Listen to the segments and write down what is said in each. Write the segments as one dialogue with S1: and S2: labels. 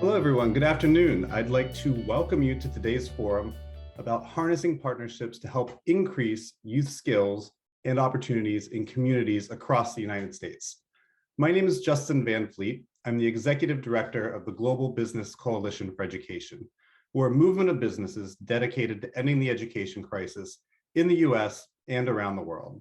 S1: Hello, everyone. Good afternoon. I'd like to welcome you to today's forum about harnessing partnerships to help increase youth skills and opportunities in communities across the United States. My name is Justin Van Fleet. I'm the Executive Director of the Global Business Coalition for Education. We're a movement of businesses dedicated to ending the education crisis in the US and around the world.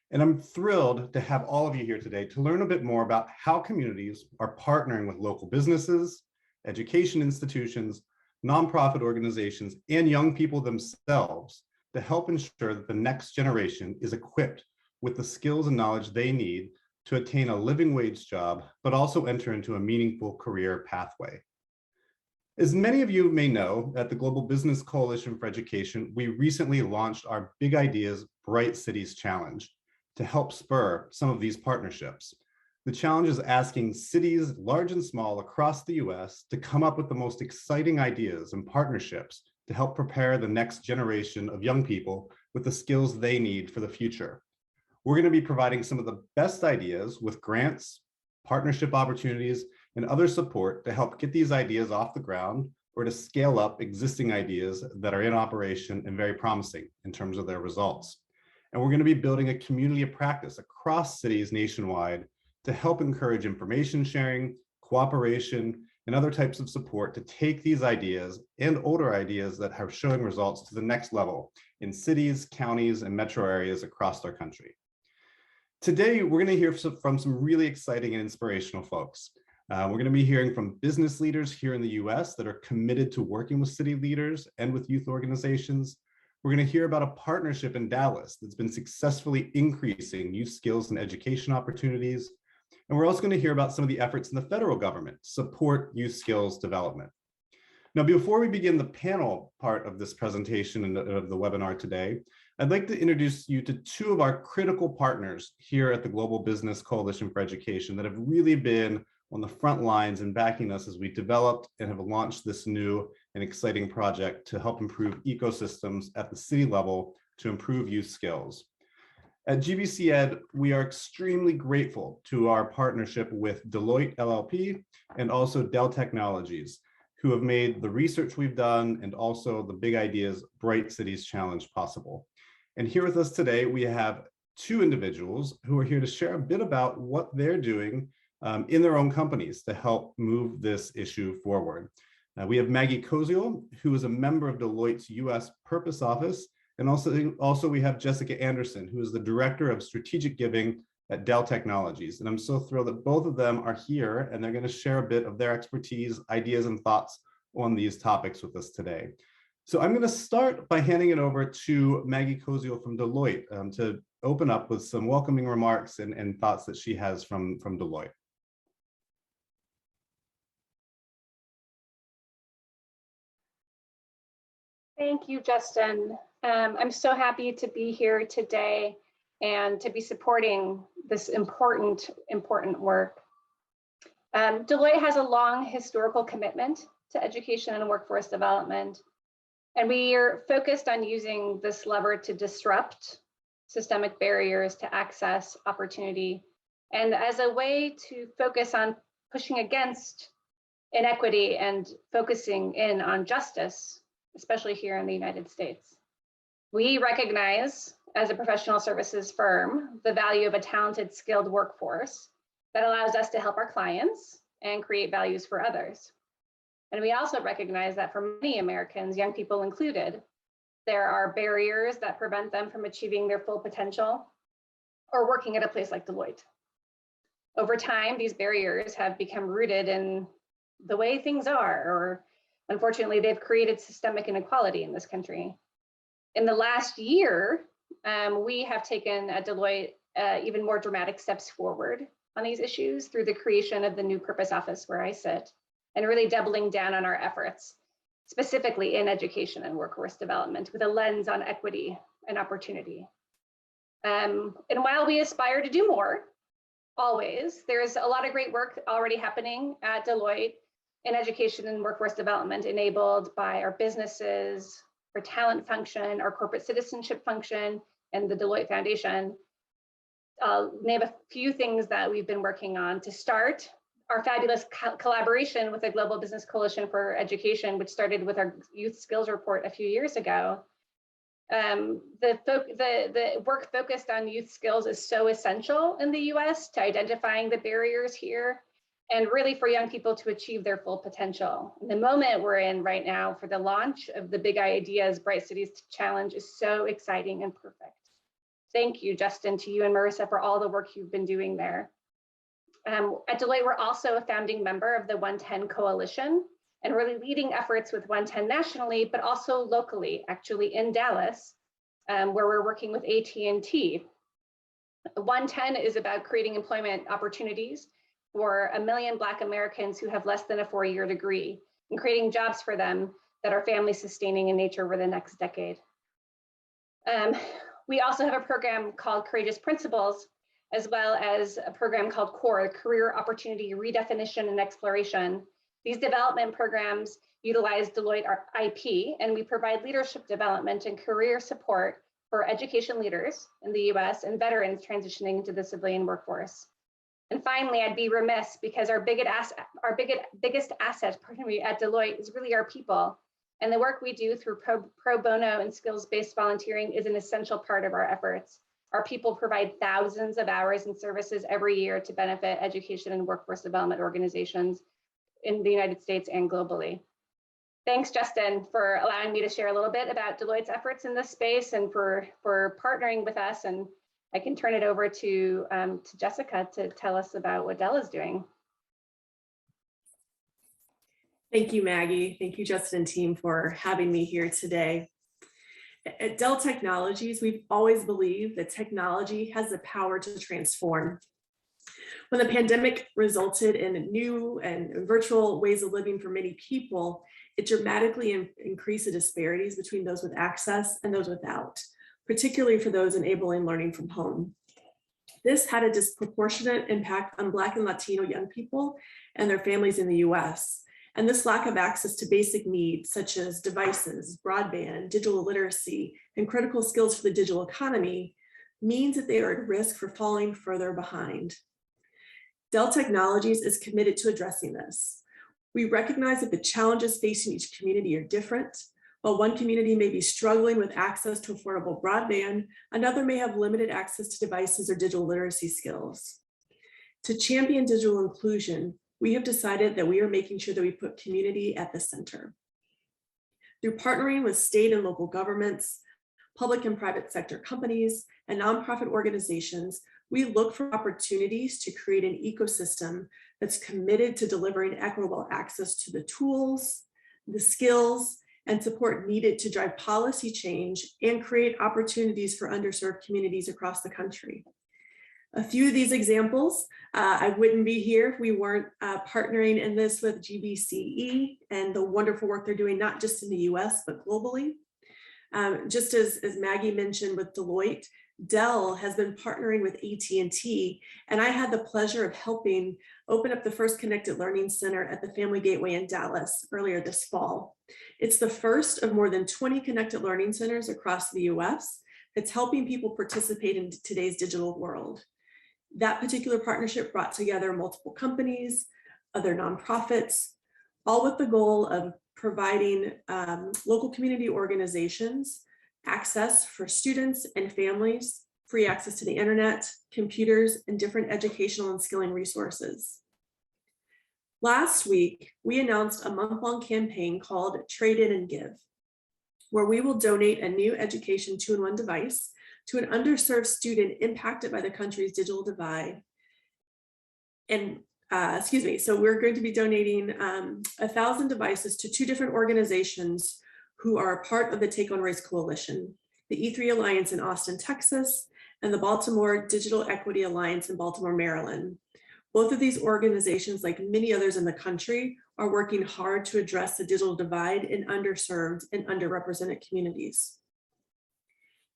S1: And I'm thrilled to have all of you here today to learn a bit more about how communities are partnering with local businesses, education institutions, nonprofit organizations, and young people themselves to help ensure that the next generation is equipped with the skills and knowledge they need to attain a living wage job, but also enter into a meaningful career pathway. As many of you may know, at the Global Business Coalition for Education, we recently launched our Big Ideas, Bright Cities Challenge to help spur some of these partnerships. The challenge is asking cities, large and small, across the US to come up with the most exciting ideas and partnerships to help prepare the next generation of young people with the skills they need for the future. We're going to be providing some of the best ideas with grants, partnership opportunities, and other support to help get these ideas off the ground or to scale up existing ideas that are in operation and very promising in terms of their results. And we're going to be building a community of practice across cities nationwide to help encourage information sharing, cooperation, and other types of support to take these ideas and older ideas that are showing results to the next level in cities, counties, and metro areas across our country. Today, we're going to hear from some really exciting and inspirational folks. We're going to be hearing from business leaders here in the US that are committed to working with city leaders and with youth organizations. We're going to hear about a partnership in Dallas that's been successfully increasing youth skills and education opportunities. And we're also going to hear about some of the efforts in the federal government to support youth skills development. Now, before we begin the panel part of this presentation and of the webinar today, I'd like to introduce you to two of our critical partners here at the Global Business Coalition for Education that have really been on the front lines and backing us as we developed and have launched this new and exciting project to help improve ecosystems at the city level to improve youth skills. At GBC Ed, we are extremely grateful to our partnership with Deloitte LLP and also Dell Technologies, who have made the research we've done and also the Big Ideas Bright Cities Challenge possible. And here with us today, we have two individuals who are here to share a bit about what they're doing in their own companies to help move this issue forward. We have Maggie Koziol, who is a member of Deloitte's US Purpose Office. And also we have Jessica Anderson, who is the Director of Strategic Giving at Dell Technologies. And I'm so thrilled that both of them are here and they're going to share a bit of their expertise, ideas, and thoughts on these topics with us today. So I'm going to start by handing it over to Maggie Koziol from Deloitte to open up with some welcoming remarks and thoughts that she has from Deloitte.
S2: Thank you, Justin. I'm so happy to be here today and to be supporting this important work. Deloitte has a long historical commitment to education and workforce development, and we are focused on using this lever to disrupt systemic barriers to access, opportunity, and as a way to focus on pushing against inequity and focusing in on justice, especially here in the United States. We recognize, as a professional services firm, the value of a talented, skilled workforce that allows us to help our clients and create values for others. And we also recognize that for many Americans, young people included, there are barriers that prevent them from achieving their full potential or working at a place like Deloitte. Over time, these barriers have become rooted in the way things are, or unfortunately, they've created systemic inequality in this country. In the last year, we have taken at Deloitte even more dramatic steps forward on these issues through the creation of the new Purpose Office where I sit, and really doubling down on our efforts, specifically in education and workforce development with a lens on equity and opportunity. And while we aspire to do more, always, there's a lot of great work already happening at Deloitte in education and workforce development enabled by our businesses, our talent function, our corporate citizenship function, and the Deloitte Foundation. I'll name a few things that we've been working on. To start, our fabulous collaboration with the Global Business Coalition for Education, which started with our youth skills report a few years ago. The work focused on youth skills is so essential in the US to identifying the barriers here and really for young people to achieve their full potential. The moment we're in right now for the launch of the Big Ideas Bright Cities Challenge is so exciting and perfect. Thank you, Justin, to you and Marissa for all the work you've been doing there. At Deloitte, we're also a founding member of the 110 Coalition and really leading efforts with 110 nationally, but also locally, actually in Dallas, where we're working with AT&T. 110 is about creating employment opportunities for 1 million Black Americans who have less than a 4-year degree and creating jobs for them that are family sustaining in nature over the next decade. We also have a program called Courageous Principles, as well as a program called CORE, Career Opportunity Redefinition and Exploration. These development programs utilize Deloitte IP, and we provide leadership development and career support for education leaders in the US and veterans transitioning into the civilian workforce. And finally, I'd be remiss because our biggest asset, at Deloitte is really our people. And the work we do through pro bono and skills-based volunteering is an essential part of our efforts. Our people provide thousands of hours and services every year to benefit education and workforce development organizations in the United States and globally. Thanks, Justin, for allowing me to share a little bit about Deloitte's efforts in this space and for partnering with us. And I can turn it over to Jessica to tell us about what Dell is doing.
S3: Thank you, Maggie. Thank you, Justin and team, for having me here today. At Dell Technologies, we've always believed that technology has the power to transform. When the pandemic resulted in new and virtual ways of living for many people, it dramatically increased the disparities between those with access and those without, particularly for those enabling learning from home. This had a disproportionate impact on Black and Latino young people and their families in the US. And this lack of access to basic needs such as devices, broadband, digital literacy, and critical skills for the digital economy means that they are at risk for falling further behind. Dell Technologies is committed to addressing this. We recognize that the challenges facing each community are different. While one community may be struggling with access to affordable broadband, another may have limited access to devices or digital literacy skills. To champion digital inclusion, we have decided that we are making sure that we put community at the center. Through partnering with state and local governments, public and private sector companies, and nonprofit organizations, we look for opportunities to create an ecosystem that's committed to delivering equitable access to the tools, the skills, and support needed to drive policy change and create opportunities for underserved communities across the country. A few of these examples, I wouldn't be here if we weren't partnering in this with GBCE and the wonderful work they're doing, not just in the US, but globally. Just as Maggie mentioned with Deloitte, Dell has been partnering with AT&T, and I had the pleasure of helping open up the first Connected Learning Center at the Family Gateway in Dallas earlier this fall. It's the first of more than 20 Connected Learning Centers across the US that's helping people participate in today's digital world. That particular partnership brought together multiple companies, other nonprofits, all with the goal of providing local community organizations access for students and families, free access to the internet, computers, and different educational and skilling resources. Last week, we announced a month-long campaign called Trade In and Give, where we will donate a new education 2-in-1 device to an underserved student impacted by the country's digital divide. And so we're going to be donating 1,000 devices to 2 different organizations who are a part of the Take on Race Coalition, the E3 Alliance in Austin, Texas, and the Baltimore Digital Equity Alliance in Baltimore, Maryland. Both of these organizations, like many others in the country, are working hard to address the digital divide in underserved and underrepresented communities.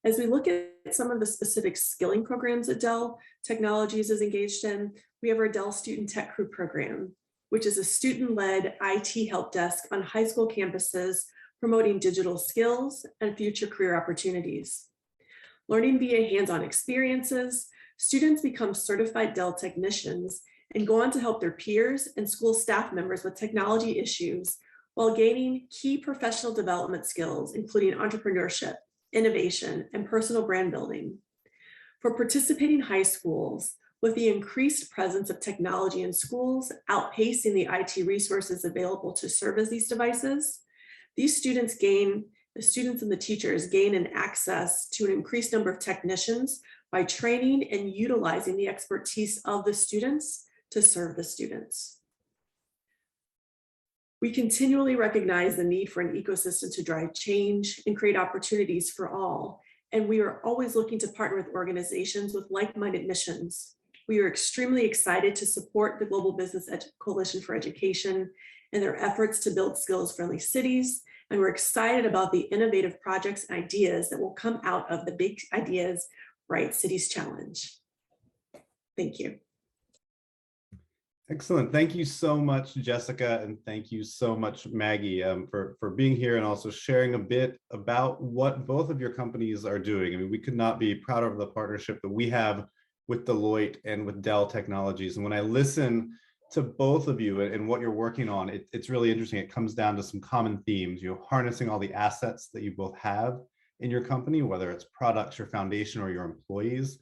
S3: As we look at some of the specific skilling programs that Dell Technologies is engaged in, we have our Dell Student Tech Crew program, which is a student-led IT help desk on high school campuses promoting digital skills and future career opportunities. Learning via hands-on experiences, students become certified Dell technicians and go on to help their peers and school staff members with technology issues while gaining key professional development skills, including entrepreneurship, innovation, and personal brand building. For participating high schools, with the increased presence of technology in schools outpacing the IT resources available to serve as these devices, the students and the teachers gain an access to an increased number of technicians by training and utilizing the expertise of the students to serve the students. We continually recognize the need for an ecosystem to drive change and create opportunities for all, and we are always looking to partner with organizations with like-minded missions. We are extremely excited to support the Global Business Coalition for Education and their efforts to build skills-friendly cities, and we're excited about the innovative projects and ideas that will come out of the Big Ideas Right Cities Challenge. Thank you.
S1: Excellent. Thank you so much, Jessica, and thank you so much, Maggie, for being here and also sharing a bit about what both of your companies are doing. I mean, we could not be prouder of the partnership that we have with Deloitte and with Dell Technologies. And when I listen to both of you and what you're working on, it's really interesting. It comes down to some common themes, harnessing all the assets that you both have in your company, whether it's products, your foundation, or your employees,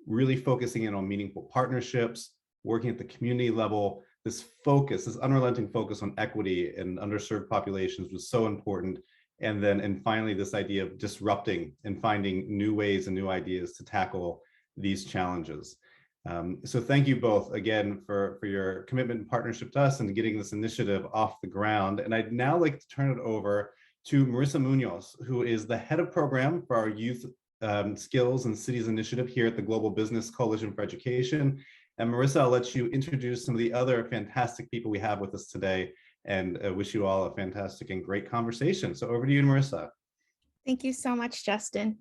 S1: really focusing in on meaningful partnerships, working at the community level. This focus, this unrelenting focus on equity and underserved populations was so important. And finally, this idea of disrupting and finding new ways and new ideas to tackle these challenges. So thank you both again for your commitment and partnership to us and getting this initiative off the ground. And I'd now like to turn it over to Marissa Munoz, who is the head of program for our Youth Skills and Cities Initiative here at the Global Business Coalition for Education. And Marissa, I'll let you introduce some of the other fantastic people we have with us today, and wish you all a fantastic and great conversation. So over to you, Marissa.
S4: Thank you so much, Justin.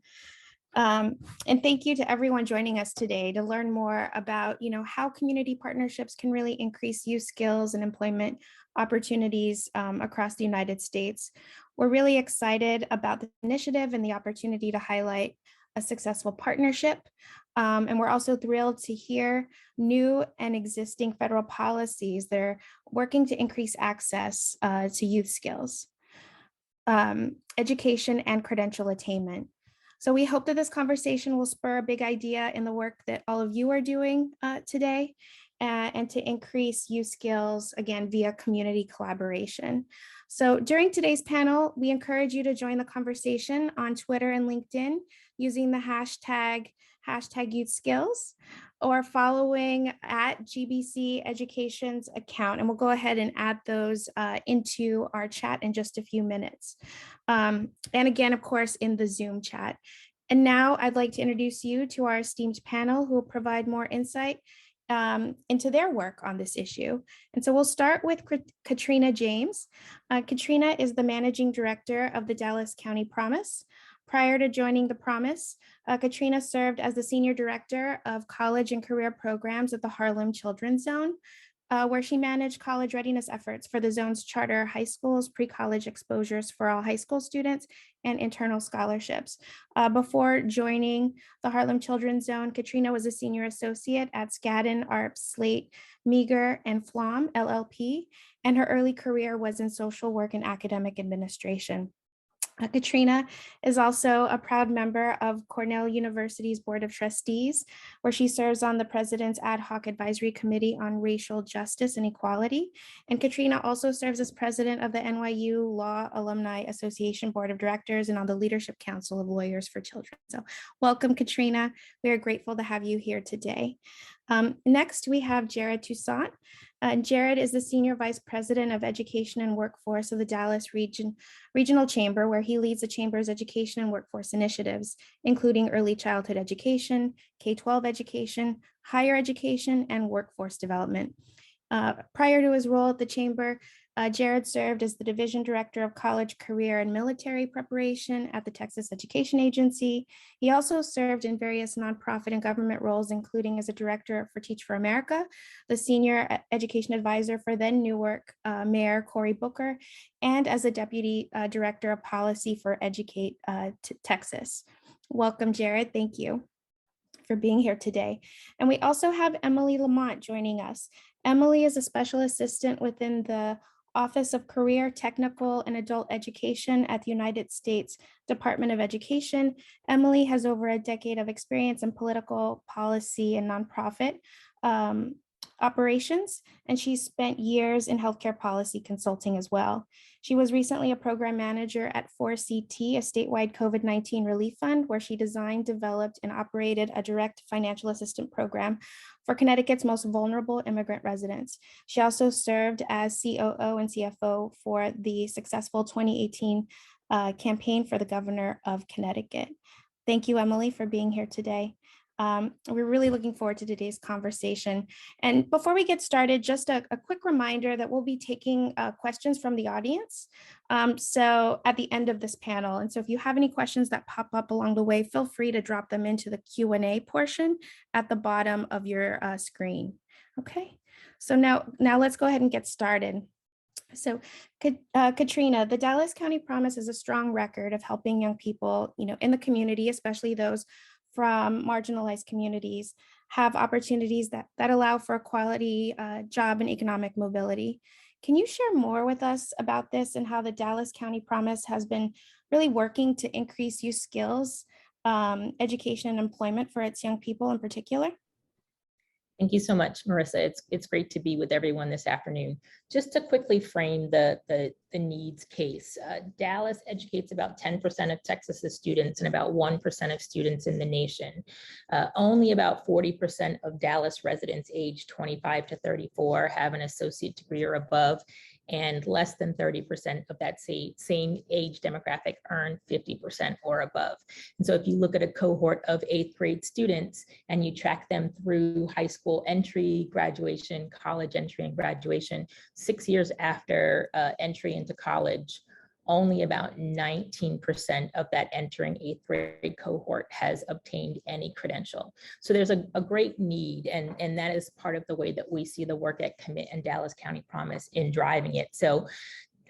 S4: And thank you to everyone joining us today to learn more about, how community partnerships can really increase youth skills and employment opportunities across the United States. We're really excited about the initiative and the opportunity to highlight a successful partnership. And we're also thrilled to hear new and existing federal policies that are working to increase access to youth skills, education, and credential attainment. So we hope that this conversation will spur a big idea in the work that all of you are doing today, and to increase youth skills, again, via community collaboration. So during today's panel, we encourage you to join the conversation on Twitter and LinkedIn using the hashtag youth skills, or following at GBC Education's account. And we'll go ahead and add those into our chat in just a few minutes. And again, of course, in the Zoom chat. And now I'd like to introduce you to our esteemed panel who will provide more insight into their work on this issue. And so we'll start with Katrina James. Katrina is the Managing Director of the Dallas County Promise. Prior to joining the Promise, Katrina served as the Senior Director of College and Career Programs at the Harlem Children's Zone, where she managed college readiness efforts for the zone's charter high schools, pre-college exposures for all high school students, and internal scholarships. Before joining the Harlem Children's Zone, Katrina was a senior associate at Skadden, Arps, Slate, Meagher, and Flom, LLP, and her early career was in social work and academic administration. Katrina is also a proud member of Cornell University's Board of Trustees, where she serves on the President's Ad Hoc Advisory Committee on Racial Justice and Equality. And Katrina also serves as president of the NYU Law Alumni Association Board of Directors and on the Leadership Council of Lawyers for Children. So welcome, Katrina. We are grateful to have you here today. Next, we have Jared Toussaint. Jared is the Senior Vice President of Education and Workforce of the Dallas Regional Chamber, where he leads the Chamber's education and workforce initiatives, including early childhood education, K-12 education, higher education, and workforce development. Prior to his role at the Chamber, Jared served as the Division Director of College, Career, and Military Preparation at the Texas Education Agency. He also served in various nonprofit and government roles, including as a Director for Teach for America, the Senior Education Advisor for then Newark Mayor Cory Booker, and as a Deputy Director of Policy for Educate Texas. Welcome, Jared. Thank you. for being here today. And we also have Emily Lamont joining us. Emily is a special assistant within the Office of Career, Technical, and Adult Education at the United States Department of Education. Emily has over a decade of experience in political policy and nonprofit operations, and she's spent years in healthcare policy consulting as well. She was recently a program manager at 4CT, a statewide COVID-19 relief fund, where she designed, developed, and operated a direct financial assistance program for Connecticut's most vulnerable immigrant residents. She also served as COO and CFO for the successful 2018 campaign for the governor of Connecticut. Thank you, Emily, for being here today. We're really looking forward to today's conversation. And before we get started, just a quick reminder that we'll be taking questions from the audience. So at the end of this panel. And so if you have any questions that pop up along the way, feel free to drop them into the Q&A portion at the bottom of your screen. Okay, so now let's go ahead and get started. So Katrina, the Dallas County Promise is a strong record of helping young people, in the community, especially those from marginalized communities, have opportunities that allow for a quality job and economic mobility. Can you share more with us about this and how the Dallas County Promise has been really working to increase youth skills, education, and employment for its young people in particular?
S5: Thank you so much, Marissa. It's great to be with everyone this afternoon. Just to quickly frame the needs case, Dallas educates about 10% of Texas's students and about 1% of students in the nation. Only about 40% of Dallas residents aged 25 to 34 have an associate degree or above, and less than 30% of that same age demographic earn 50% or above. And so if you look at a cohort of 8th grade students and you track them through high school entry, graduation, college entry, and graduation, 6 years after entry into college, only about 19% of that entering 8th grade cohort has obtained any credential. So there's a great need, and that is part of the way that we see the work at Commit and Dallas County Promise in driving it. So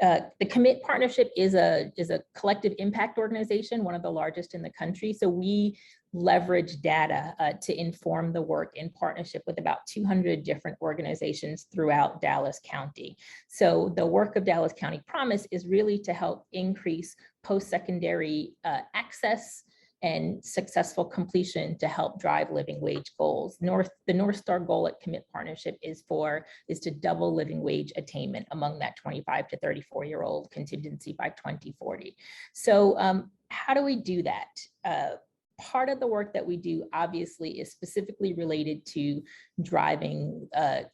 S5: the Commit partnership is a collective impact organization, one of the largest in the country. So we leverage data to inform the work in partnership with about 200 different organizations throughout Dallas County. So the work of Dallas County Promise is really to help increase post-secondary access and successful completion to help drive living wage goals. The North Star goal at Commit Partnership is to double living wage attainment among that 25 to 34-year-old contingency by 2040. So how do we do that? Part of the work that we do obviously is specifically related to driving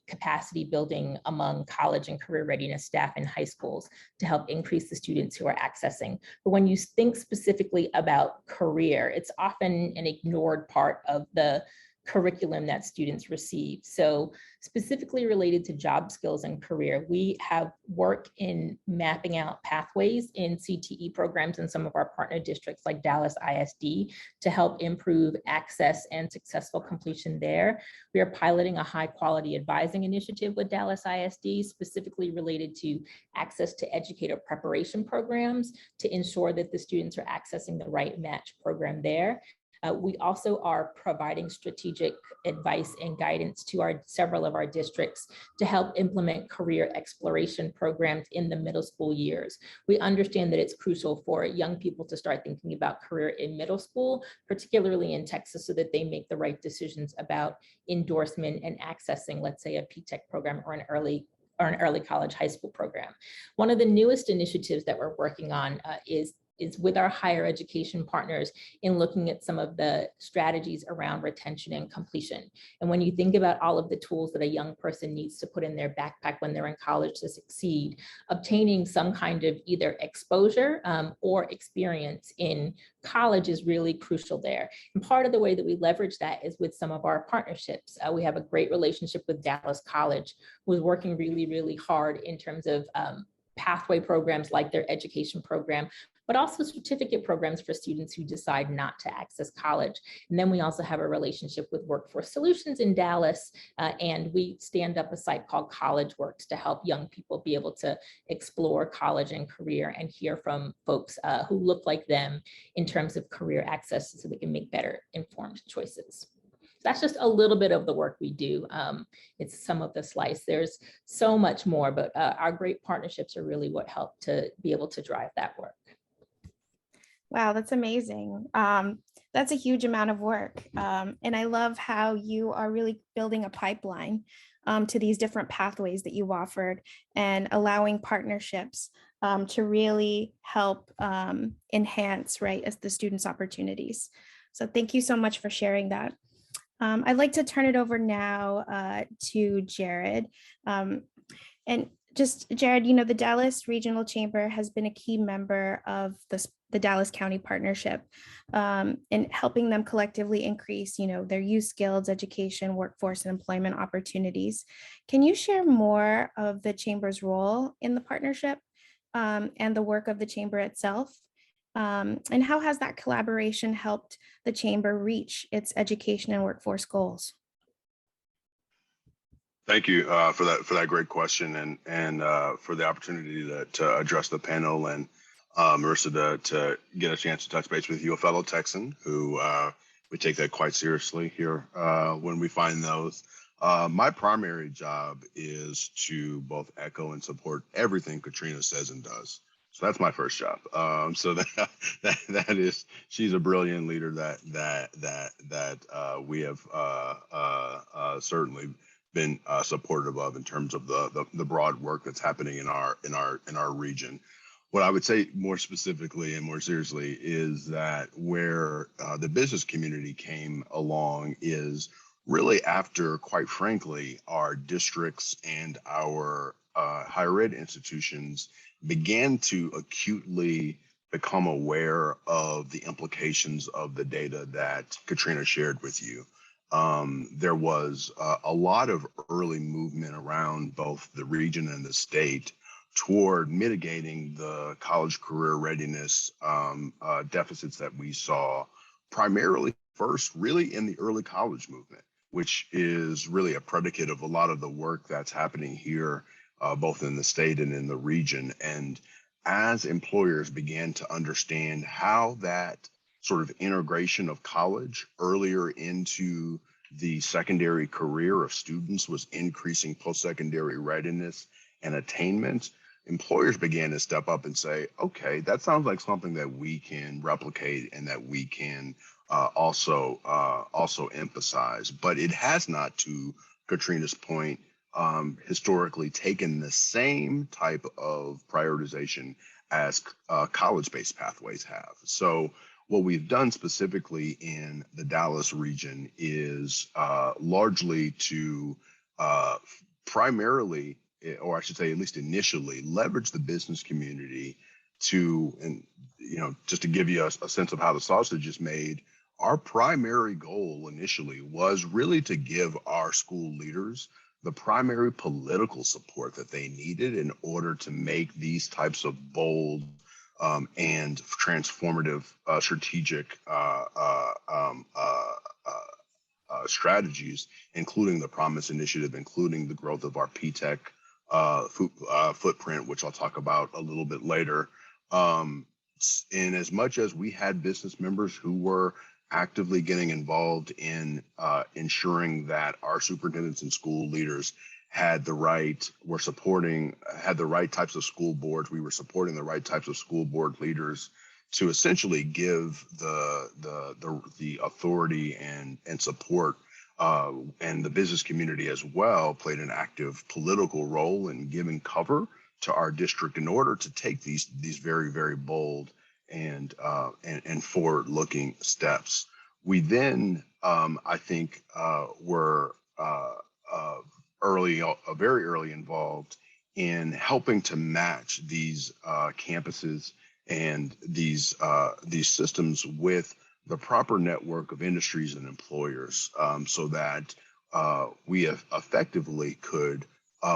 S5: capacity building among college and career readiness staff in high schools to help increase the students who are accessing. But when you think specifically about career, it's often an ignored part of the curriculum that students receive. So specifically related to job skills and career, we have work in mapping out pathways in CTE programs in some of our partner districts like Dallas ISD to help improve access and successful completion there. We are piloting a high quality advising initiative with Dallas ISD specifically related to access to educator preparation programs to ensure that the students are accessing the right match program there. We also are providing strategic advice and guidance to several of our districts to help implement career exploration programs in the middle school years. We understand that it's crucial for young people to start thinking about career in middle school, particularly in Texas, so that they make the right decisions about endorsement and accessing, let's say, a P-TECH program or an early college high school program. One of the newest initiatives that we're working on is with our higher education partners in looking at some of the strategies around retention and completion. And when you think about all of the tools that a young person needs to put in their backpack when they're in college to succeed, obtaining some kind of either exposure or experience in college is really crucial there. And part of the way that we leverage that is with some of our partnerships. We have a great relationship with Dallas College, who is working really, really hard in terms of pathway programs like their education program, but also certificate programs for students who decide not to access college. And then we also have a relationship with Workforce Solutions in Dallas, and we stand up a site called College Works to help young people be able to explore college and career and hear from folks who look like them in terms of career access so they can make better informed choices. that's just a little bit of the work we do. It's some of the slice. There's so much more, but our great partnerships are really what help to be able to drive that work.
S4: Wow, that's amazing. That's a huge amount of work. And I love how you are really building a pipeline to these different pathways that you've offered and allowing partnerships to really help enhance, right, as the students' opportunities. So thank you so much for sharing that. I'd like to turn it over now to Jared. And just Jared, you know, the Dallas Regional Chamber has been a key member of the Dallas County Partnership in helping them collectively increase, you know, their youth skills, education, workforce, and employment opportunities. Can you share more of the Chamber's role in the partnership and the work of the Chamber itself? And how has that collaboration helped the Chamber reach its education and workforce goals?
S6: Thank you for that great question and for the opportunity to address the panel and Marissa to get a chance to touch base with you, a fellow Texan who we take that quite seriously here when we find those. My primary job is to both echo and support everything Katrina says and does. So that's my first job. So that is, she's a brilliant leader that we have certainly been supportive of in terms of the broad work that's happening in our region. What I would say more specifically and more seriously is that where the business community came along is really after, quite frankly, our districts and our higher ed institutions began to acutely become aware of the implications of the data that Katrina shared with you. There was a lot of early movement around both the region and the state toward mitigating the college career readiness deficits that we saw, primarily first really in the early college movement, which is really a predicate of a lot of the work that's happening here, both in the state and in the region. And as employers began to understand how that sort of integration of college earlier into the secondary career of students was increasing post-secondary readiness and attainment, employers began to step up and say, okay, that sounds like something that we can replicate and that we can also emphasize. But it has not, to Katrina's point, historically taken the same type of prioritization as college-based pathways have. So what we've done specifically in the Dallas region is largely to primarily, or I should say at least initially, leverage the business community to, and you know, just to give you a sense of how the sausage is made, our primary goal initially was really to give our school leaders the primary political support that they needed in order to make these types of bold and transformative strategic strategies, including the Promise Initiative, including the growth of our PTech footprint, which I'll talk about a little bit later. In as much as we had business members who were actively getting involved in ensuring that our superintendents and school leaders had the right types of school boards. We were supporting the right types of school board leaders to essentially give the authority and support, and the business community as well played an active political role in giving cover to our district in order to take these very, very bold and forward-looking steps. We then, I think, were very early involved in helping to match these campuses and these systems with the proper network of industries and employers, so that we effectively could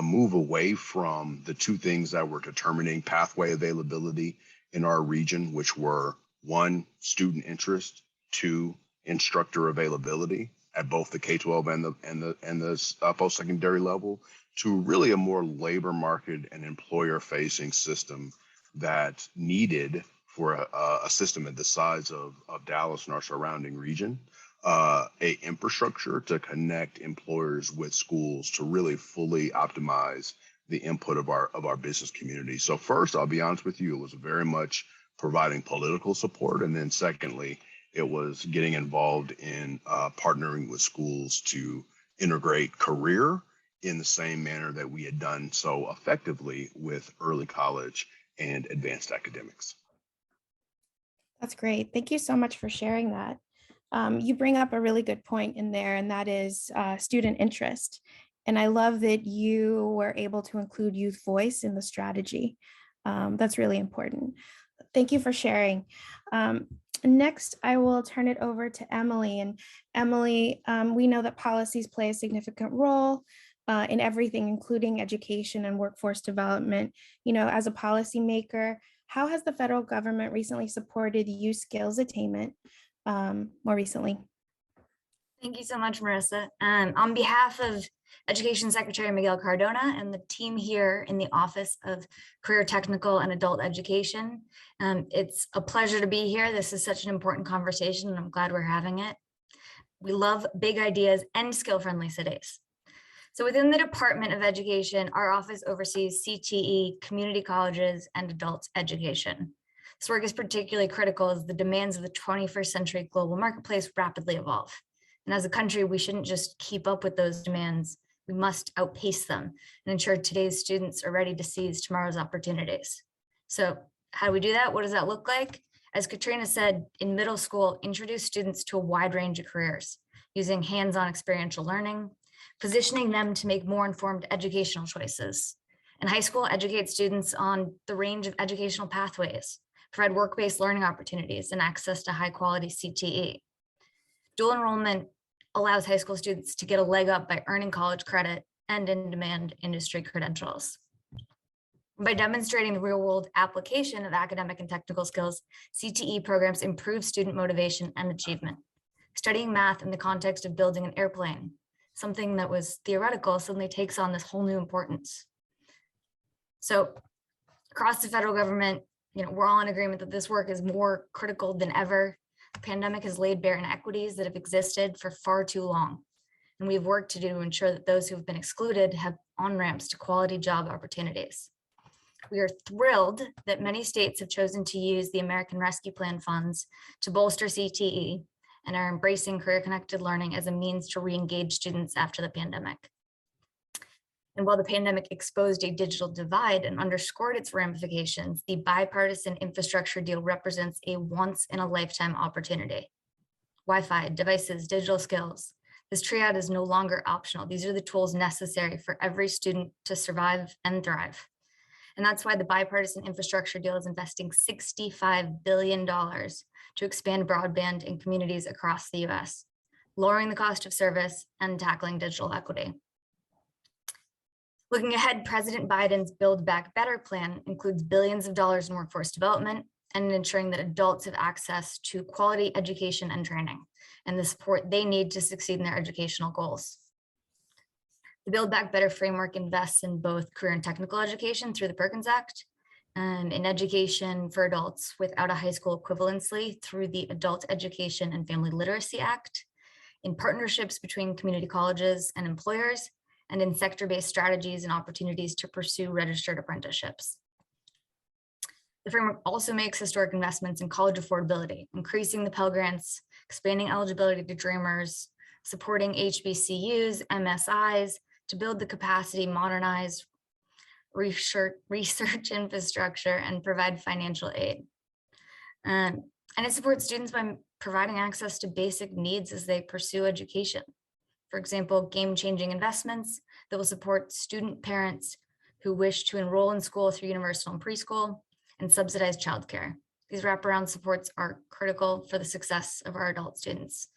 S6: move away from the two things that were determining pathway availability in our region, which were 1, student interest, 2, instructor availability at both the K-12 and the post-secondary level, to really a more labor market and employer-facing system that needed for a system at the size of Dallas and our surrounding region. a infrastructure to connect employers with schools to really fully optimize the input of our business community. So first, I'll be honest with you, it was very much providing political support, and then secondly, it was getting involved in partnering with schools to integrate career in the same manner that we had done so effectively with early college and advanced academics.
S4: That's great. Thank you so much for sharing that. You bring up a really good point in there, and that is student interest. And I love that you were able to include youth voice in the strategy. That's really important. Thank you for sharing. Next, I will turn it over to Emily. And Emily, we know that policies play a significant role in everything, including education and workforce development. You know, as a policymaker, how has the federal government recently supported youth skills attainment more recently?
S7: Thank you so much, Marissa. On behalf of Education Secretary Miguel Cardona and the team here in the Office of Career Technical and Adult Education, it's a pleasure to be here. This is such an important conversation, and I'm glad we're having it. We love big ideas and skill-friendly cities. So within the Department of Education, our office oversees CTE, community colleges, and adult education. This work is particularly critical as the demands of the 21st century global marketplace rapidly evolve. And as a country, we shouldn't just keep up with those demands. We must outpace them and ensure today's students are ready to seize tomorrow's opportunities. So how do we do that? What does that look like? As Katrina said, in middle school, introduce students to a wide range of careers using hands-on experiential learning, positioning them to make more informed educational choices. In high school, educate students on the range of educational pathways, provide work-based learning opportunities and access to high-quality CTE. Dual enrollment allows high school students to get a leg up by earning college credit and in-demand industry credentials. By demonstrating the real-world application of academic and technical skills, CTE programs improve student motivation and achievement. Studying math in the context of building an airplane, something that was theoretical, suddenly takes on this whole new importance. So across the federal government, we're all in agreement that this work is more critical than ever. The pandemic has laid bare inequities that have existed for far too long. And we have work to do to ensure that those who have been excluded have on-ramps to quality job opportunities. We are thrilled that many states have chosen to use the American Rescue Plan funds to bolster CTE and are embracing career-connected learning as a means to re-engage students after the pandemic. And while the pandemic exposed a digital divide and underscored its ramifications, the bipartisan infrastructure deal represents a once-in-a-lifetime opportunity. Wi-Fi, devices, digital skills. This triad is no longer optional. These are the tools necessary for every student to survive and thrive. And that's why the bipartisan infrastructure deal is investing $65 billion to expand broadband in communities across the US, lowering the cost of service and tackling digital equity. Looking ahead, President Biden's Build Back Better plan includes billions of dollars in workforce development and ensuring that adults have access to quality education and training and the support they need to succeed in their educational goals. The Build Back Better framework invests in both career and technical education through the Perkins Act, and in education for adults without a high school equivalency through the Adult Education and Family Literacy Act, in partnerships between community colleges and employers, and in sector-based strategies and opportunities to pursue registered apprenticeships. The framework also makes historic investments in college affordability, increasing the Pell Grants, expanding eligibility to Dreamers, supporting HBCUs, MSIs, to build the capacity, modernize research infrastructure, and provide financial aid. And it supports students by providing access to basic needs as they pursue education. For example, game-changing investments that will support student parents who wish to enroll in school through universal and preschool, and subsidized childcare. These wraparound supports are critical for the success of our adult students.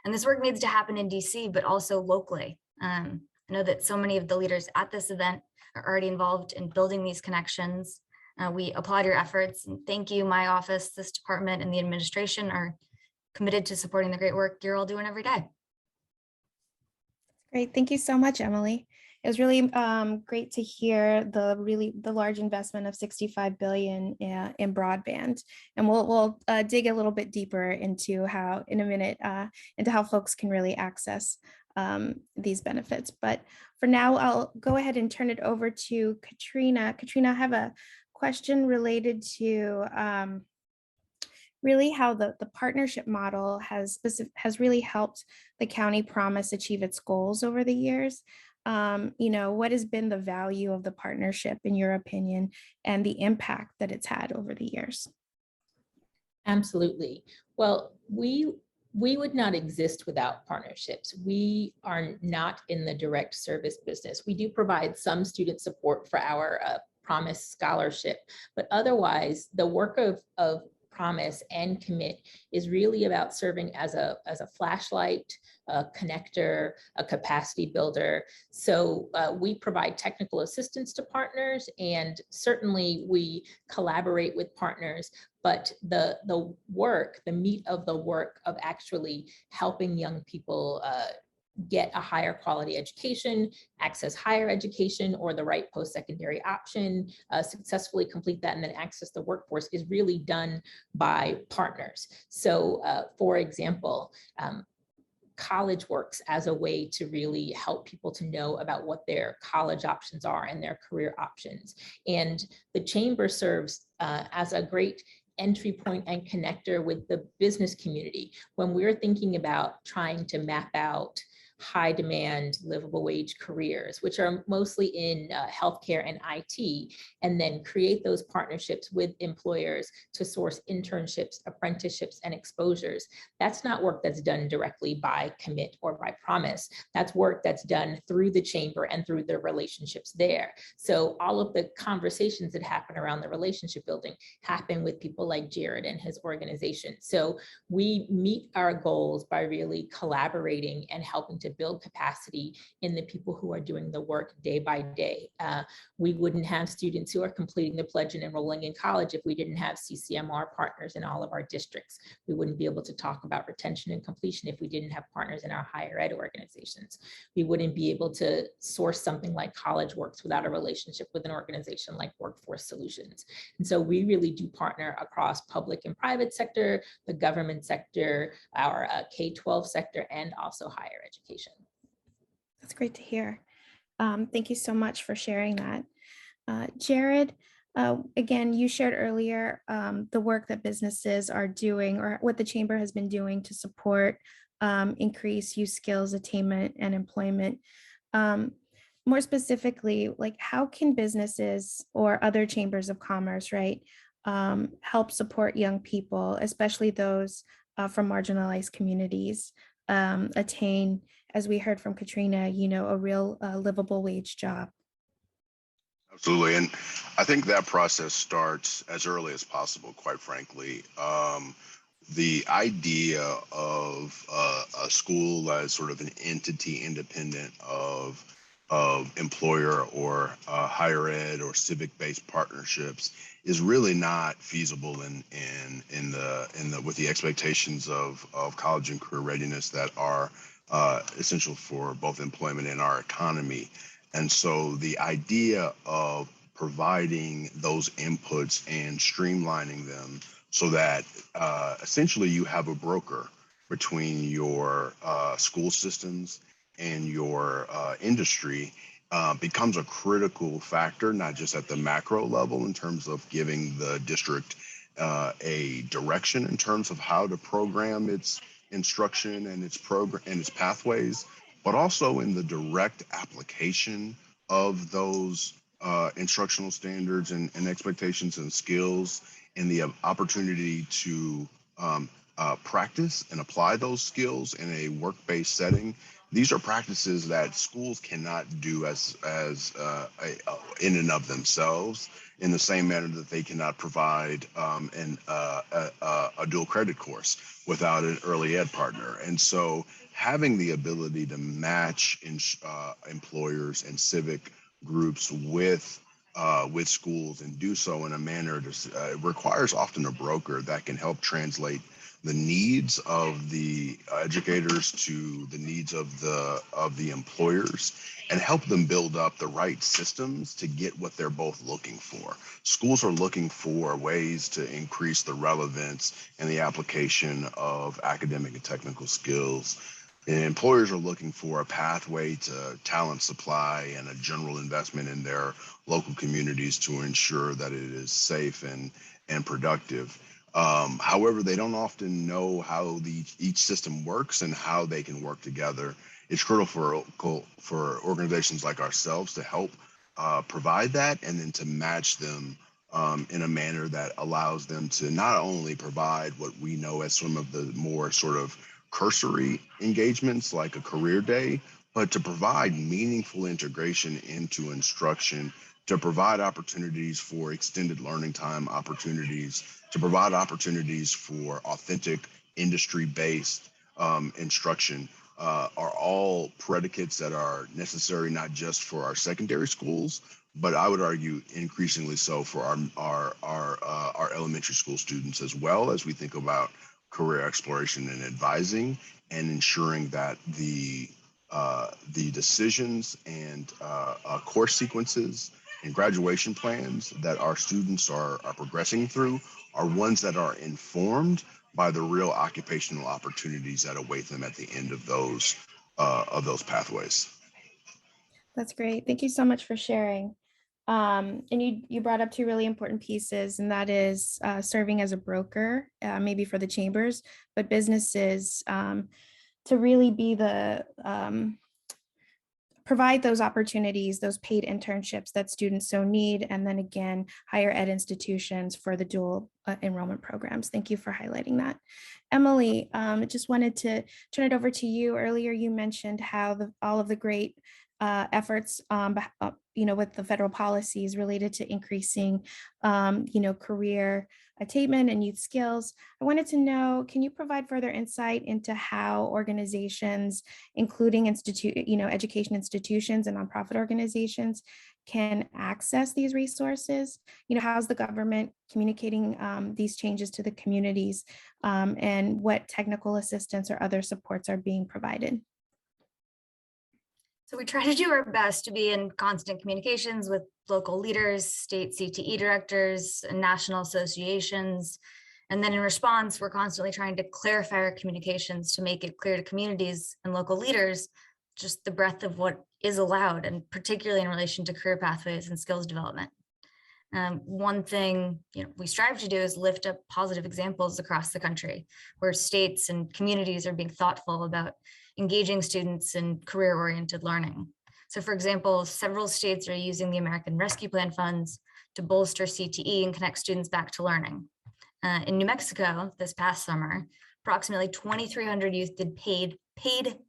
S7: And this work needs to happen in DC, but also locally. I know that so many of the leaders at this event are already involved in building these connections. We applaud your efforts, and thank you. My office, this department, and the administration are committed to supporting the great work you're all doing every day.
S4: Great. Thank you so much, Emily. It was really great to hear the large investment of 65 billion in broadband, and we'll dig a little bit deeper into how in a minute into how folks can really access these benefits. But for now, I'll go ahead and turn it over to Katrina. Katrina, I have a question related to really how the partnership model has really helped the county promise achieve its goals over the years. What has been the value of the partnership in your opinion, and the impact that it's had over the years?
S5: Absolutely. Well, we would not exist without partnerships. We are not in the direct service business. We do provide some student support for our Promise Scholarship, but otherwise the work of Promise and Commit is really about serving as a flashlight, a connector, a capacity builder. So we provide technical assistance to partners, and certainly we collaborate with partners, but the meat of the work of actually helping young people get a higher quality education, access higher education or the right post-secondary option, successfully complete that, and then access the workforce is really done by partners. So for example, College works as a way to really help people to know about what their college options are and their career options. And the Chamber serves as a great entry point and connector with the business community. When we're thinking about trying to map out high demand, livable wage careers, which are mostly in healthcare and IT, and then create those partnerships with employers to source internships, apprenticeships, and exposures. That's not work that's done directly by Commit or by Promise. That's work that's done through the Chamber and through the relationships there. So all of the conversations that happen around the relationship building happen with people like Jared and his organization. So we meet our goals by really collaborating and helping to build capacity in the people who are doing the work day by day. We wouldn't have students who are completing the pledge and enrolling in college if we didn't have CCMR partners in all of our districts. We wouldn't be able to talk about retention and completion if we didn't have partners in our higher ed organizations. We wouldn't be able to source something like College Works without a relationship with an organization like Workforce Solutions. And so we really do partner across public and private sector, the government sector, our K-12 sector, and also higher education.
S4: That's great to hear. Thank you so much for sharing that. Jared, again, you shared earlier the work that businesses are doing, or what the Chamber has been doing to support increase youth skills attainment and employment. More specifically, like how can businesses or other chambers of commerce, right, help support young people, especially those from marginalized communities, attain, as we heard from Katrina, a real livable wage job?
S6: Absolutely. And I think that process starts as early as possible, quite frankly. The idea of a school as sort of an entity independent of employer or higher ed or civic-based partnerships is really not feasible with the expectations of college and career readiness that are essential for both employment and our economy. And so the idea of providing those inputs and streamlining them so that essentially you have a broker between your school systems and your industry becomes a critical factor, not just at the macro level in terms of giving the district a direction in terms of how to program its instruction and its program and its pathways, but also in the direct application of those instructional standards and expectations and skills, and the opportunity to practice and apply those skills in a work-based setting. These are practices that schools cannot do as in and of themselves, in the same manner that they cannot provide a dual credit course without an early ed partner. And so having the ability to match employers and civic groups with schools and do so in a manner that requires often a broker that can help translate the needs of the educators to the needs of the employers, and help them build up the right systems to get what they're both looking for. Schools are looking for ways to increase the relevance and the application of academic and technical skills. And employers are looking for a pathway to talent supply and a general investment in their local communities to ensure that it is safe and productive. However, they don't often know how each system works and how they can work together. It's critical for organizations like ourselves to help provide that, and then to match them in a manner that allows them to not only provide what we know as some of the more sort of cursory engagements like a career day, but to provide meaningful integration into instruction, to provide opportunities for extended learning time opportunities, to provide opportunities for authentic industry-based instruction, are all predicates that are necessary not just for our secondary schools, but I would argue increasingly so for our elementary school students, as well as we think about career exploration and advising, and ensuring that the decisions and course sequences and graduation plans that our students are progressing through are ones that are informed by the real occupational opportunities that await them at the end of those pathways.
S4: That's great. Thank you so much for sharing. And you brought up two really important pieces, and that is serving as a broker, maybe for the chambers, but businesses to really be the provide those opportunities, those paid internships that students so need, and then again, higher ed institutions for the dual enrollment programs. Thank you for highlighting that. Emily, I just wanted to turn it over to you. Earlier, you mentioned how all of the great efforts, with the federal policies related to increasing, career attainment and youth skills. I wanted to know, can you provide further insight into how organizations, including education institutions and nonprofit organizations, can access these resources? How's the government communicating these changes to the communities, and what technical assistance or other supports are being provided?
S7: So we try to do our best to be in constant communications with local leaders, state CTE directors, and national associations. And then in response, we're constantly trying to clarify our communications to make it clear to communities and local leaders just the breadth of what is allowed, and particularly in relation to career pathways and skills development. One thing we strive to do is lift up positive examples across the country where states and communities are being thoughtful about engaging students in career-oriented learning. So for example, several states are using the American Rescue Plan funds to bolster CTE and connect students back to learning. In New Mexico this past summer, approximately 2,300 youth did paid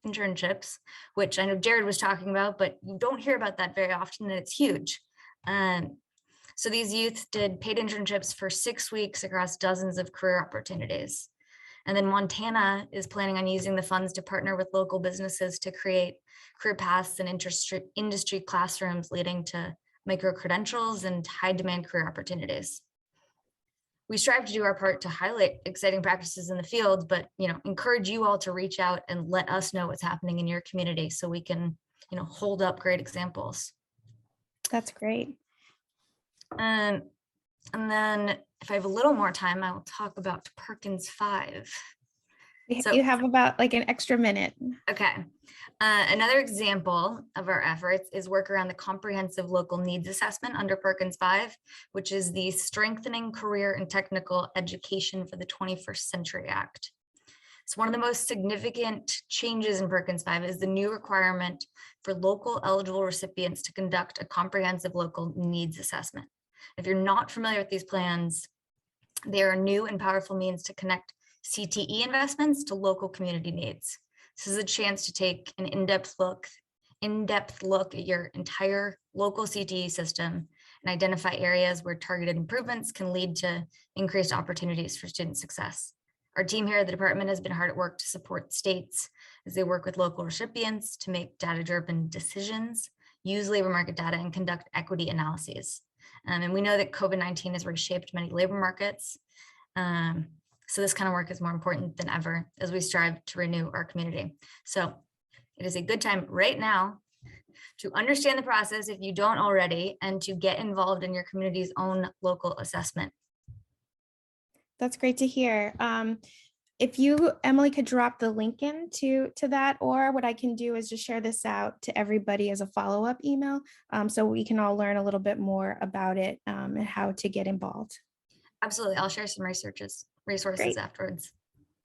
S7: internships, which I know Jared was talking about, but you don't hear about that very often, and it's huge. So these youth did paid internships for 6 weeks across dozens of career opportunities. And then Montana is planning on using the funds to partner with local businesses to create career paths and industry classrooms leading to micro-credentials and high-demand career opportunities. We strive to do our part to highlight exciting practices in the field, but encourage you all to reach out and let us know what's happening in your community so we can hold up great examples.
S4: That's great.
S7: And then if I have a little more time, I will talk about Perkins 5. So,
S4: you have about an extra minute.
S7: Okay. Another example of our efforts is work around the comprehensive local needs assessment under Perkins 5, which is the Strengthening Career and Technical Education for the 21st Century Act. So one of the most significant changes in Perkins 5 is the new requirement for local eligible recipients to conduct a comprehensive local needs assessment. If you're not familiar with these plans, they are new and powerful means to connect CTE investments to local community needs. This is a chance to take an in-depth look at your entire local CTE system and identify areas where targeted improvements can lead to increased opportunities for student success. Our team here at the department has been hard at work to support states as they work with local recipients to make data-driven decisions, use labor market data, and conduct equity analyses. And we know that COVID-19 has reshaped many labor markets. So this kind of work is more important than ever as we strive to renew our community. So it is a good time right now to understand the process if you don't already, and to get involved in your community's own local assessment.
S4: That's great to hear. If you, Emily, could drop the link in to that, or what I can do is just share this out to everybody as a follow-up email, so we can all learn a little bit more about it and how to get involved.
S7: Absolutely. I'll share some resources
S4: Great.
S7: afterwards.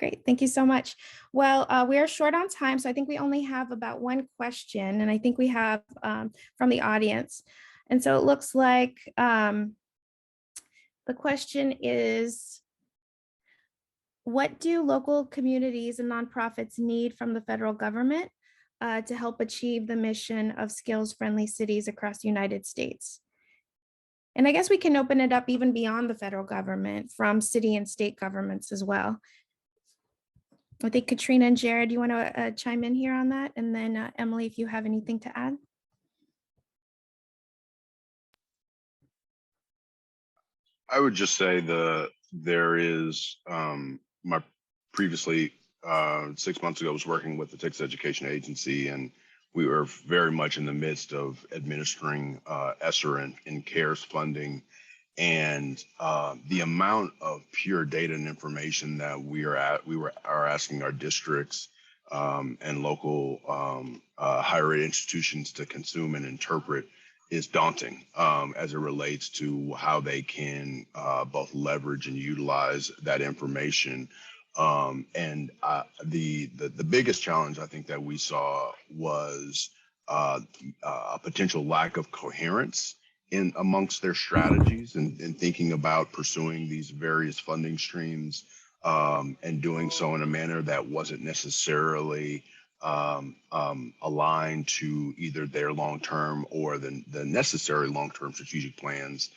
S4: Great. Thank you so much. Well, we are short on time, so I think we only have about one question, and I think we have from the audience. And so it looks like the question is, what do local communities and nonprofits need from the federal government to help achieve the mission of skills-friendly cities across the United States? And I guess we can open it up even beyond the federal government, from city and state governments as well. I think Katrina and Jared, you want to chime in here on that? And then Emily, if you have anything to add.
S6: I would just say there is my previously 6 months ago was working with the Texas Education Agency, and we were very much in the midst of administering ESSER and CARES funding, and the amount of pure data and information that we are asking our districts and local higher ed institutions to consume and interpret is daunting as it relates to how they can both leverage and utilize that information. And the biggest challenge I think that we saw was a potential lack of coherence in amongst their strategies and thinking about pursuing these various funding streams and doing so in a manner that wasn't necessarily aligned to either their long-term or the necessary long-term strategic plans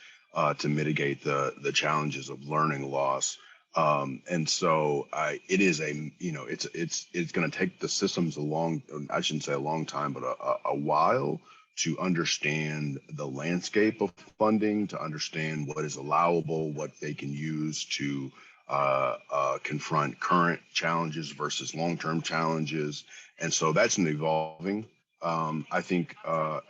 S6: to mitigate the challenges of learning loss. And so it is it's going to take the systems I shouldn't say a long time, but a while to understand the landscape of funding, to understand what is allowable, what they can use to confront current challenges versus long-term challenges. And so that's an evolving, I think,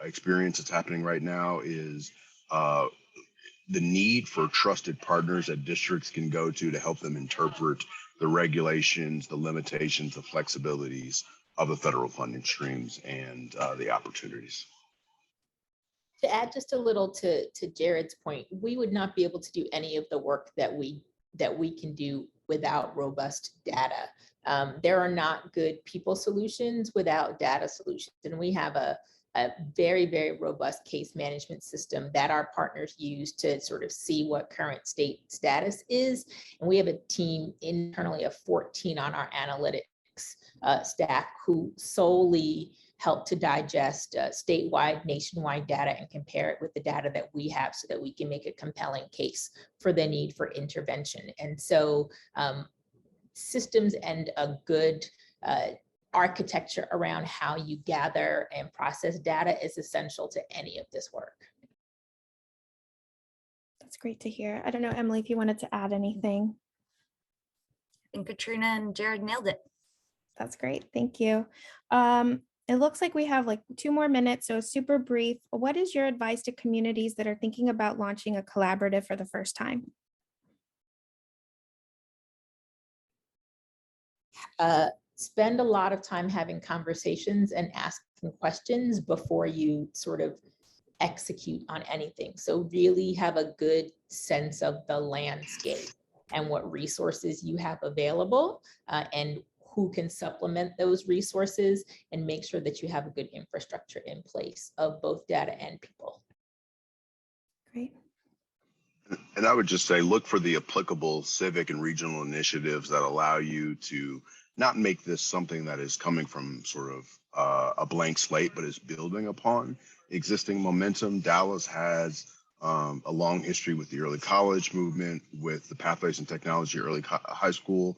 S6: experience that's happening right now is the need for trusted partners that districts can go to help them interpret the regulations, the limitations, the flexibilities of the federal funding streams and the opportunities.
S5: To add just a little to Jared's point, we would not be able to do any of the work that we can do without robust data. There are not good people solutions without data solutions. And we have a very, very robust case management system that our partners use to sort of see what current state status is. And we have a team internally of 14 on our analytics staff who solely help to digest statewide, nationwide data and compare it with the data that we have so that we can make a compelling case for the need for intervention. And so systems and a good architecture around how you gather and process data is essential to any of this work.
S4: That's great to hear. I don't know, Emily, if you wanted to add anything.
S7: I think Katrina and Jared nailed it.
S4: That's great. Thank you. It looks like we have like 2 more minutes, so super brief. What is your advice to communities that are thinking about launching a collaborative for the first time?
S5: Spend a lot of time having conversations and asking questions before you sort of execute on anything. So really have a good sense of the landscape and what resources you have available and who can supplement those resources, and make sure that you have a good infrastructure in place of both data and people.
S4: Great.
S6: And I would just say, look for the applicable civic and regional initiatives that allow you to not make this something that is coming from sort of a blank slate, but is building upon existing momentum. Dallas has a long history with the early college movement, with the Pathways in Technology early high school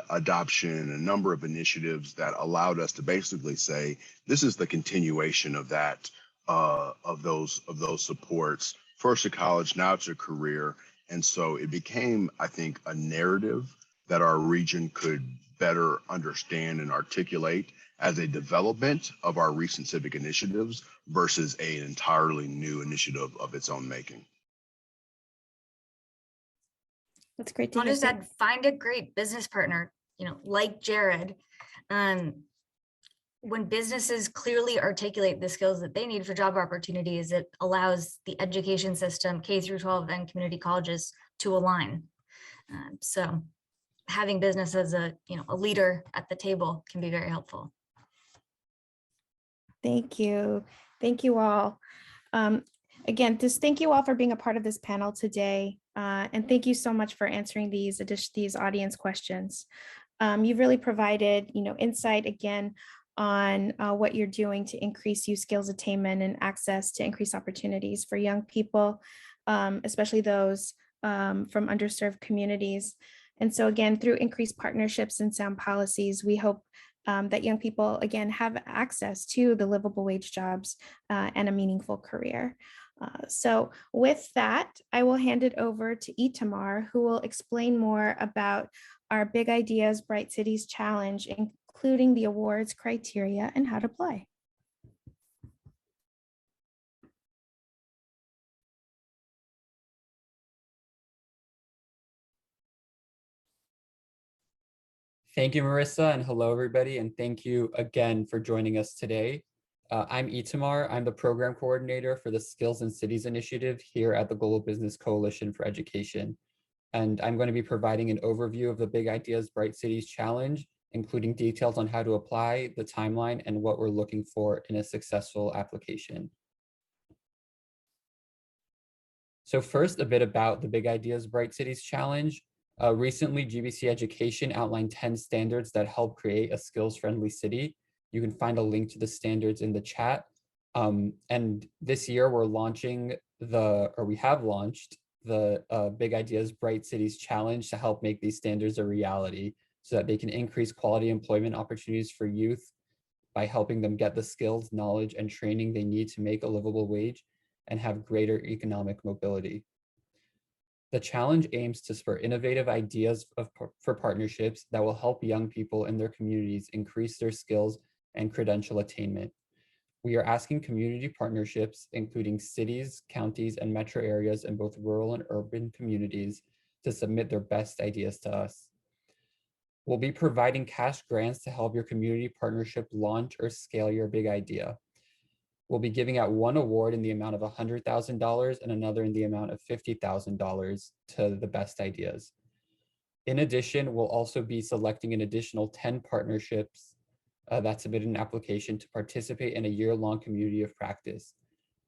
S6: adoption, a number of initiatives that allowed us to basically say, this is the continuation of that, of those supports, first to college, now to career. And so it became, I think, a narrative that our region could better understand and articulate as a development of our recent civic initiatives versus an entirely new initiative of its own making.
S4: That's great to
S7: I'll
S4: hear.
S7: just add, find a great business partner, like Jared. When businesses clearly articulate the skills that they need for job opportunities, it allows the education system, K through 12 and community colleges to align. So having business as a leader at the table can be very helpful.
S4: Thank you. Thank you all. Again, just thank you all for being a part of this panel today. And thank you so much for answering these audience questions. You've really provided, insight again on what you're doing to increase youth skills attainment and access to increased opportunities for young people, especially those from underserved communities. And so again, through increased partnerships and sound policies, we hope that young people, again, have access to the livable wage jobs and a meaningful career. So with that, I will hand it over to Itamar, who will explain more about our Big Ideas, Bright Cities Challenge, including the awards criteria and how to apply.
S8: Thank you, Marissa, and hello, everybody, and thank you again for joining us today. I'm Itamar. I'm the program coordinator for the Skills in Cities initiative here at the Global Business Coalition for Education. And I'm going to be providing an overview of the Big Ideas, Bright Cities Challenge, including details on how to apply, the timeline, and what we're looking for in a successful application. So first, a bit about the Big Ideas, Bright Cities Challenge. Recently, GBC Education outlined 10 standards that help create a skills-friendly city. You can find a link to the standards in the chat. And this year we're launching we have launched the Big Ideas Bright Cities Challenge to help make these standards a reality so that they can increase quality employment opportunities for youth by helping them get the skills, knowledge, and training they need to make a livable wage and have greater economic mobility. The challenge aims to spur innovative ideas for partnerships that will help young people in their communities increase their skills and credential attainment. We are asking community partnerships, including cities, counties, and metro areas in both rural and urban communities, to submit their best ideas to us. We'll be providing cash grants to help your community partnership launch or scale your big idea. We'll be giving out one award in the amount of $100,000 and another in the amount of $50,000 to the best ideas. In addition, we'll also be selecting an additional 10 partnerships that submitted an application to participate in a year-long community of practice.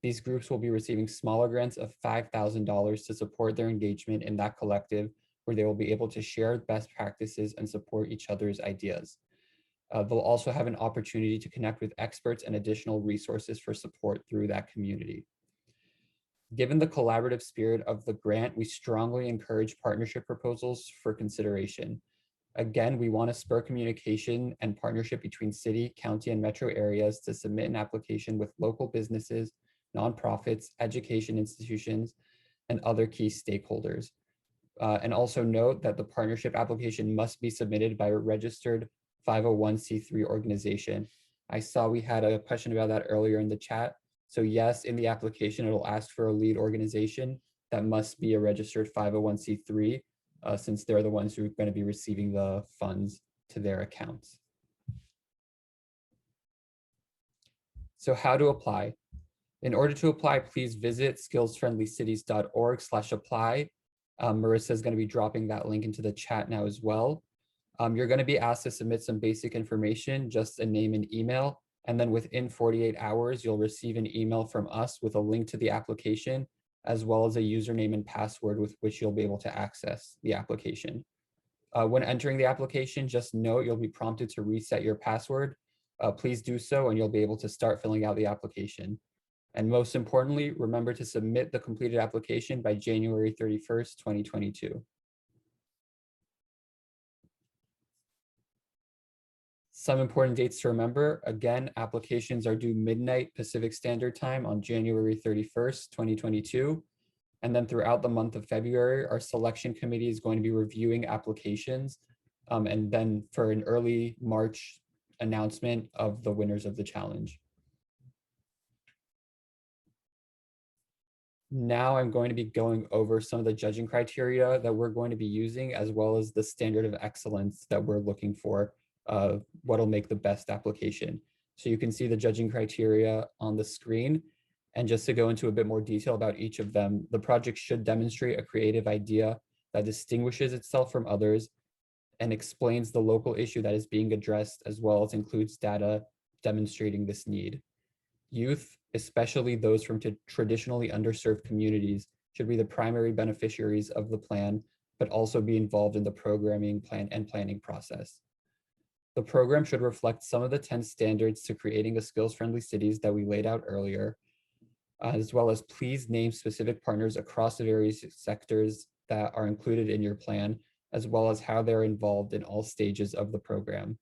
S8: These groups will be receiving smaller grants of $5,000 to support their engagement in that collective, where they will be able to share best practices and support each other's ideas. They'll also have an opportunity to connect with experts and additional resources for support through that community. Given the collaborative spirit of the grant, we strongly encourage partnership proposals for consideration. Again, we want to spur communication and partnership between city, county, and metro areas to submit an application with local businesses, nonprofits, education institutions, and other key stakeholders. And also note that the partnership application must be submitted by a registered 501c3 organization. I saw we had a question about that earlier in the chat. So yes, in the application, it'll ask for a lead organization that must be a registered 501c3, since they're the ones who are going to be receiving the funds to their accounts. So how to apply? In order to apply, please visit skillsfriendlycities.org/apply. Marissa is going to be dropping that link into the chat now as well. You're going to be asked to submit some basic information, just a name and email, and then within 48 hours, you'll receive an email from us with a link to the application, as well as a username and password with which you'll be able to access the application. When entering the application, just note you'll be prompted to reset your password. Please do so and you'll be able to start filling out the application. And most importantly, remember to submit the completed application by January 31st, 2022. Some important dates to remember. Again, applications are due midnight Pacific Standard Time on January 31st, 2022. And then throughout the month of February, our selection committee is going to be reviewing applications and then for an early March announcement of the winners of the challenge. Now I'm going to be going over some of the judging criteria that we're going to be using, as well as the standard of excellence that we're looking for, what'll make the best application. So you can see the judging criteria on the screen. And just to go into a bit more detail about each of them, the project should demonstrate a creative idea that distinguishes itself from others and explains the local issue that is being addressed, as well as includes data demonstrating this need. Youth, especially those from traditionally underserved communities, should be the primary beneficiaries of the plan, but also be involved in the programming plan and planning process. The program should reflect some of the 10 standards to creating a skills-friendly cities that we laid out earlier, as well as please name specific partners across the various sectors that are included in your plan, as well as how they're involved in all stages of the program.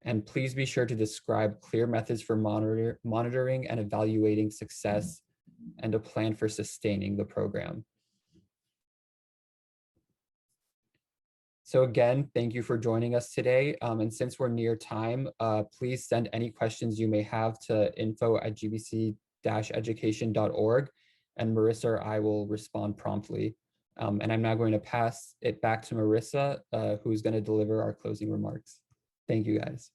S8: And please be sure to describe clear methods for monitoring and evaluating success and a plan for sustaining the program. So again, thank you for joining us today. And since we're near time, please send any questions you may have to info@gbc-education.org, and Marissa or I will respond promptly. And I'm now going to pass it back to Marissa, who's going to deliver our closing remarks. Thank you, guys.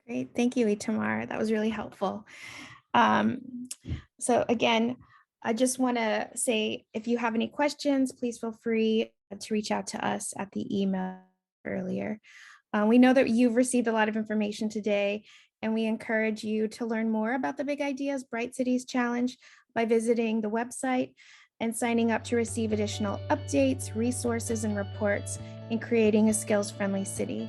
S4: Great. Thank you, Itamar. That was really helpful. So again, I just want to say, if you have any questions, please feel free to reach out to us at the email earlier. We know that you've received a lot of information today, and we encourage you to learn more about the Big Ideas Bright Cities Challenge by visiting the website and signing up to receive additional updates, resources, and reports in creating a skills-friendly city.